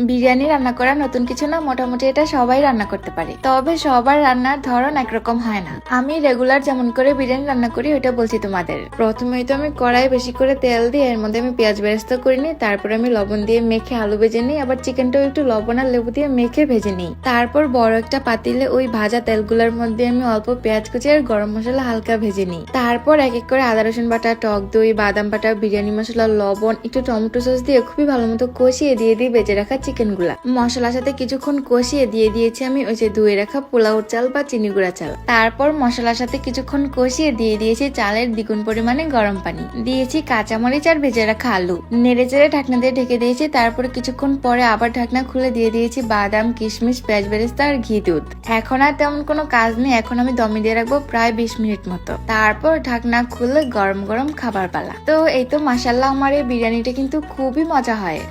বিরিয়ানি রান্না করা নতুন কিছু না, মোটামুটি এটা সবাই রান্না করতে পারে, তবে সবার রান্নার ধরন একরকম হয় না। আমি রেগুলার যেমন করে বিরিয়ানি রান্না করি ওইটা বলছি তোমাদের। প্রথমেই তো আমি কড়াই বেশি করে তেল দিয়ে এর মধ্যে আমি পেঁয়াজ বেরেস্তা করে নিই, তারপর আমি লবণ দিয়ে মেখে আলু ভেজে নিই, আবার চিকেনটাও একটু লবণ আর লেবু দিয়ে মেখে ভেজে নিই। তারপর বড় একটা পাতিলে ওই ভাজা তেলগুলোর মধ্যে আমি অল্প পেঁয়াজ কুচি আর গরম মশলা হালকা ভেজে নিই। তারপর এক এক করে আদা রসুন বাটা, টক দই, বাদাম বাটা, বিরিয়ানি মশলা, লবণ, একটু টমেটো সস দিয়ে খুবই ভালো মতো কষিয়ে দিয়ে দিই ভেজে রাখা চিকেন গুলা। মশলার সাথে কিছুক্ষণ কষিয়ে দিয়ে দিয়েছি আমি ওই যে ধুয়ে রাখা পোলাওর চাল বা চিনি গুঁড়া চাল। তারপর মশলার সাথে কিছুক্ষণ কষিয়ে দিয়ে দিয়েছি চালের দ্বিগুণ পরিমাণে গরম পানি, দিয়েছি কাঁচামরিচ আর ভেজে রাখা আলু, নেড়ে চেড়ে ঢাকনা দিয়ে ঢেকে দিয়েছি। তারপরে কিছুক্ষণ পরে আবার ঢাকনা খুলে দিয়ে দিয়েছি বাদাম, কিশমিশ, পেঁয়াজ বেরেস্তা আর ঘি দুধ। এখন আর তেমন কোনো কাজ নেই, এখন আমি দমে দিয়ে রাখবো প্রায় 20 মিনিট মতো। তারপর ঢাকনা খুলে গরম গরম খাবার পালা। তো এই তো মাশাআল্লাহ, আমার এই বিরিয়ানিটা কিন্তু খুবই মজা হয়।